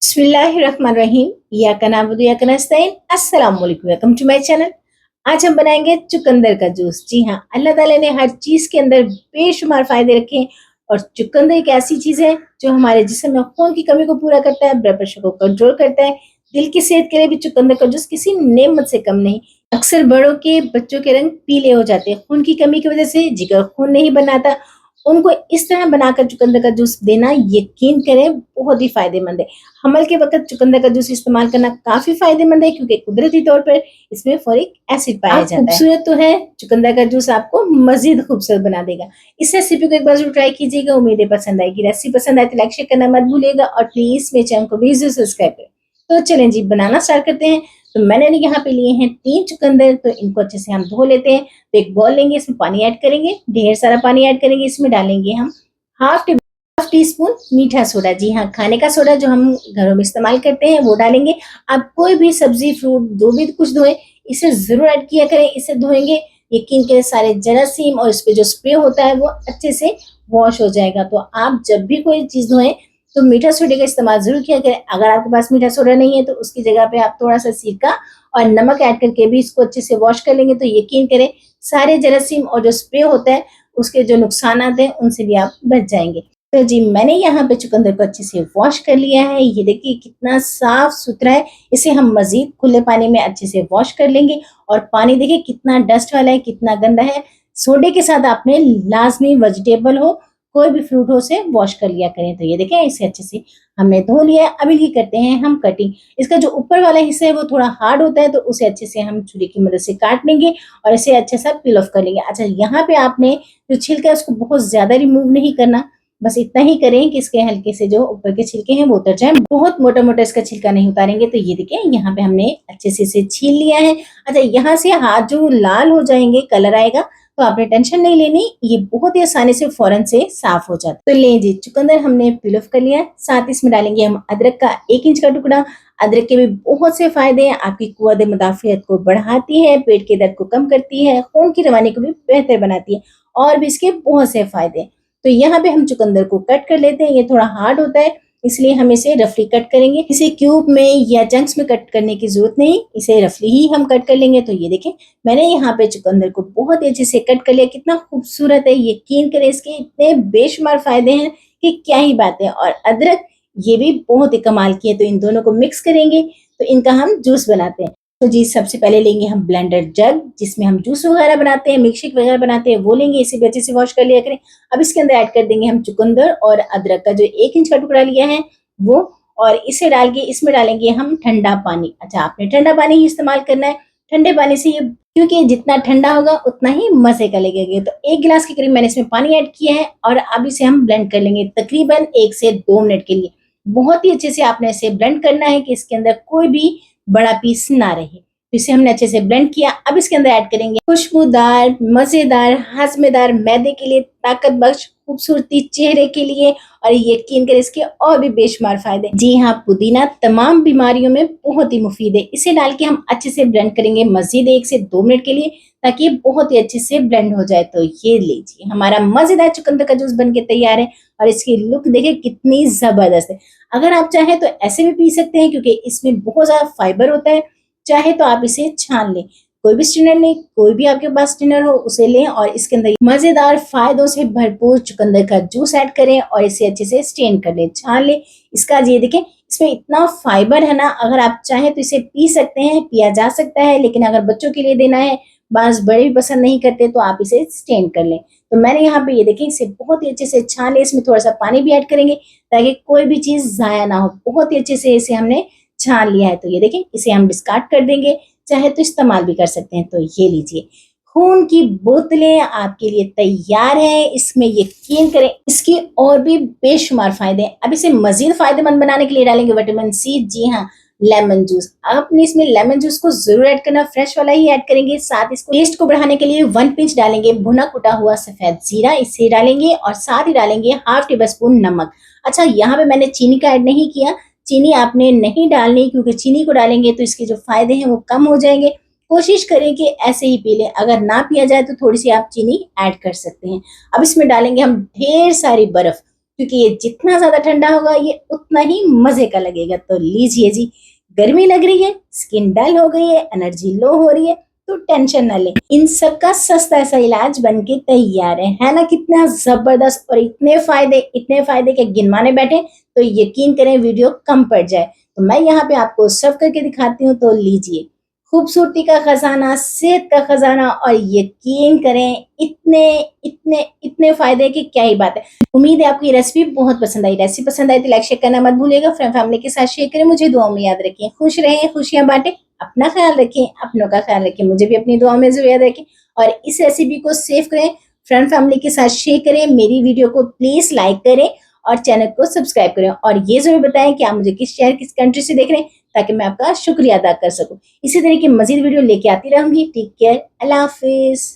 बिस्मिल्लाहिर्रहमानिर्रहीम। इय्याका नअबुदु व इय्याका नस्तईन। अस्सलाम वालेकुम, वेलकम टू माय चैनल। आज हम बनाएंगे चुकंदर का जूस। जी हाँ, अल्लाह ताला ने हर चीज के अंदर बेशुमार फायदे रखे हैं और चुकंदर एक ऐसी चीज है जो हमारे जिस्म में खून की कमी को पूरा करता है, ब्लड प्रेशर को कंट्रोल करता है। दिल की सेहत के लिए भी चुकंदर का जूस किसी नेमत से कम नहीं। अक्सर बड़ों के बच्चों के रंग पीले हो जाते हैं खून की कमी की वजह से, जिगर खून नहीं बनाता। उनको इस तरह बनाकर चुकंदर का जूस देना यकीन करें बहुत ही फायदेमंद है। हमल के वक़्त चुकंदर का जूस इस्तेमाल करना काफ़ी फ़ायदेमंद है क्योंकि कुदरती तौर पर इसमें फ़ोलिक एसिड पाया जाता है। खूबसूरत तो है, चुकंदर का जूस आपको मज़ीद खूबसूरत बना देगा। इस रेसिपी को एक बार ज़रूर ट्राई कीजिएगा, उम्मीद है पसंद आएगी। रेसिपी पसंद आए तो लाइक शेयर करना मत भूलिएगा और प्लीज़ मेरे चैनल को भी ज़रूर सब्सक्राइब करें। तो चलें जी, बनाना स्टार्ट करते हैं। तो मैंने यहाँ पे लिए हैं 3 चुकंदर, तो इनको अच्छे से हम धो लेते हैं। तो एक बॉल लेंगे, इसमें पानी ऐड करेंगे, ढेर सारा पानी ऐड करेंगे। इसमें डालेंगे हम हाफ टी स्पून मीठा सोडा। जी हाँ, खाने का सोडा जो हम घरों में इस्तेमाल करते हैं वो डालेंगे। आप कोई भी सब्जी, फ्रूट जो भी कुछ धोएं, इसे ज़रूर ऐड किया करें। इसे धोएंगे, यकीन करें सारे जरासीम और इस पे जो स्प्रे होता है वो अच्छे से वॉश हो जाएगा। तो आप जब भी कोई चीज़ धोएं तो मीठा सोडे का इस्तेमाल ज़रूर किया करें। अगर आपके पास मीठा सोडा नहीं है तो उसकी जगह पे आप थोड़ा-सा सिरका और नमक ऐड करके भी इसको अच्छे से वॉश कर लेंगे, तो यकीन करें सारे जरासीम और जो स्प्रे होता है उसके जो नुकसानात हैं उनसे भी आप बच जाएँगे। तो जी, मैंने यहाँ पे चुकंदर को अच्छे से वॉश कर लिया है। ये देखिए कितना साफ-सुथरा है। इसे हम मज़ीद खुले पानी में अच्छे से वॉश कर लेंगे और पानी देखिए कितना डस्ट वाला है, कितना गंदा है। सोडे के साथ आपने लाज़मी वेजिटेबल हो, कोई भी फ्रूट हो, उसे वॉश कर लिया करें। तो ये देखें इसे अच्छे से हमने धो लिया है। अब ये करते हैं हम कटिंग। इसका जो ऊपर वाला हिस्सा है वो थोड़ा हार्ड होता है, तो उसे अच्छे से हम छुरी की मदद से काट लेंगे और इसे अच्छे सा पील ऑफ कर लेंगे। अच्छा, यहाँ पे आपने जो छिलका है उसको बहुत ज़्यादा रिमूव नहीं करना, बस इतना ही करें कि इसके हल्के से जो ऊपर के छिलके हैं वो उतर जाएँ। बहुत मोटा-मोटा इसका छिलका नहीं उतारेंगे। तो ये देखिए यहाँ पे हमने अच्छे से इसे छील लिया है। अच्छा, यहाँ से हाथ जो लाल हो जाएँगे, कलर आएगा, तो आपने टेंशन नहीं लेनी, ये बहुत ही आसानी से फ़ौरन से साफ़ हो जाता है। तो लें जी, चुकंदर हमने पील ऑफ कर लिया है। साथ ही इसमें डालेंगे हम अदरक का 1 इंच का टुकड़ा। अदरक के भी बहुत से फ़ायदे हैं, आपकी कुव्वत मुदाफ़ियत को बढ़ाती है, पेट के दर्द को कम करती है, खून की रवानी को भी बेहतर बनाती है और भी इसके बहुत से फ़ायदे हैं। तो यहाँ पे हम चुकंदर को कट कर लेते हैं। ये थोड़ा हार्ड होता है, इसलिए हम इसे रफली कट करेंगे। इसे क्यूब में या चंक्स में कट करने की ज़रूरत नहीं, इसे रफली ही हम कट कर लेंगे। तो ये देखें, मैंने यहाँ पे चुकंदर को बहुत ही अच्छे से कट कर लिया। कितना खूबसूरत है, यकीन करें इसके इतने बेशुमार फ़ायदे हैं कि क्या ही बात है। और अदरक ये भी बहुत ही कमाल की है। तो इन दोनों को मिक्स करेंगे, तो इनका हम जूस बनाते हैं। तो जी, सबसे पहले लेंगे हम ब्लेंडर जग, जिसमें हम जूस वगैरह बनाते हैं, मिल्कशेक वगैरह बनाते हैं, वो लेंगे। इसे भी अच्छे से वॉश कर लिया करें। अब इसके अंदर ऐड कर देंगे हम चुकंदर और अदरक का जो 1 इंच का टुकड़ा लिया है वो, और इसे डाल के इसमें डालेंगे हम ठंडा पानी। अच्छा, आपने ठंडा पानी ही इस्तेमाल करना है। ठंडे पानी से ये, क्योंकि जितना ठंडा होगा उतना ही मज़े का लगेगा। तो 1 गिलास के करीब मैंने इसमें पानी ऐड किया है और अब इसे हम ब्लेंड कर लेंगे तकरीबन 1 से 2 मिनट के लिए। बहुत ही अच्छे से आपने इसे ब्लेंड करना है कि इसके अंदर कोई भी बड़ा पीस ना रहे। तो इसे हमने अच्छे से ब्लेंड किया। अब इसके अंदर ऐड करेंगे खुशबूदार, मज़ेदार, हाज़मेदार, मैदे के लिए ताकत बख्श, खूबसूरती चेहरे के लिए, और यकीन करें इसके और भी बेशुमार फ़ायदे। जी हाँ, पुदीना तमाम बीमारियों में बहुत ही मुफ़ीद है। इसे डाल के हम अच्छे से ब्लेंड करेंगे मज़ीद 1 से 2 मिनट के लिए, ताकि ये बहुत ही अच्छे से ब्लेंड हो जाए। तो ये लीजिए, हमारा मज़ेदार चुकंदर का जूस बन के तैयार है और इसकी लुक देखिए कितनी ज़बरदस्त है। अगर आप चाहें तो ऐसे भी पी सकते हैं क्योंकि इसमें बहुत ज़्यादा फाइबर होता है। चाहे तो आप इसे छान लें, कोई भी स्ट्रेनर लें, कोई भी आपके पास स्ट्रेनर हो उसे लें और इसके अंदर मज़ेदार फ़ायदों से भरपूर चुकंदर का जूस ऐड करें और इसे अच्छे से स्ट्रेन कर लें, छान लें। इसका ये देखें, इसमें इतना फाइबर है ना, अगर आप चाहें तो इसे पी सकते हैं, पिया जा सकता है, लेकिन अगर बच्चों के लिए देना है, बाज़ बड़े भी पसंद नहीं करते, तो आप इसे स्ट्रेन कर लें। तो मैंने यहाँ पे ये देखें, इसे बहुत ही अच्छे से छान लें। इसमें थोड़ा-सा पानी भी ऐड करेंगे ताकि कोई भी चीज़ ज़ाया ना हो। बहुत ही अच्छे से इसे हमने छान लिया है। तो ये देखें, इसे हम डिस्कार्ड कर देंगे, चाहे तो इस्तेमाल भी कर सकते हैं। तो ये लीजिए, खून की बोतलें आपके लिए तैयार हैं। इसमें यकीन करें इसकी और भी बेशुमार फ़ायदे हैं। अब इसे मज़ीद फ़ायदेमंद बनाने के लिए डालेंगे विटामिन सी। जी हाँ, लेमन जूस। आपने इसमें लेमन जूस को ज़रूर ऐड करना, फ्रेश वाला ही ऐड करेंगे। साथ इसको टेस्ट को बढ़ाने के लिए 1 पिंच डालेंगे भुना कुटा हुआ सफ़ेद ज़ीरा, इसे डालेंगे और साथ ही डालेंगे हाफ टेबल स्पून नमक। अच्छा, यहाँ पे मैंने चीनी का ऐड नहीं किया। चीनी आपने नहीं डालनी क्योंकि चीनी को डालेंगे तो इसके जो फ़ायदे हैं वो कम हो जाएँगे। कोशिश करें कि ऐसे ही पी लें, अगर ना पिया जाए तो थोड़ी-सी आप चीनी ऐड कर सकते हैं। अब इसमें डालेंगे हम ढेर सारी बर्फ़, क्योंकि ये जितना ज्यादा ठंडा होगा ये उतना ही मजे का लगेगा। तो लीजिए जी, गर्मी लग रही है, स्किन डल हो गई है, एनर्जी लो हो रही है, तो टेंशन ना ले, इन सब का सस्ता सा इलाज बनके तैयार है ना। कितना जबरदस्त और इतने फायदे के गिनवाने बैठे तो यकीन करें वीडियो कम पड़ जाए। तो मैं यहाँ पे आपको सर्व करके दिखाती हूँ। तो लीजिए, खूबसूरती का खजाना, सेहत का खजाना, और यकीन करें इतने इतने इतने फायदे की क्या ही बात है। उम्मीद है आपको ये रेसिपी बहुत पसंद आई। रेसिपी पसंद आई तो लाइक शेयर करना मत भूलिएगा। फ्रेंड फैमिली के साथ शेयर करें, मुझे दुआओं में याद रखें। खुश रहें, खुशियां बांटें, अपना ख्याल रखें, अपनों का ख्याल रखें, मुझे भी अपनी दुआओं में जरूर याद रखें। और इस रेसिपी को सेव करें, फ्रेंड फैमिली के साथ शेयर करें, मेरी वीडियो को प्लीज लाइक करें और चैनल को सब्सक्राइब करें। और ये जरूर बताएं कि आप मुझे किस शहर, किस कंट्री से देख रहे हैं, ताकि मैं आपका शुक्रिया अदा कर सकूं। इसी तरह की मजीद वीडियो लेके आती रहूंगी। टेक केयर, अल्लाह हाफिज।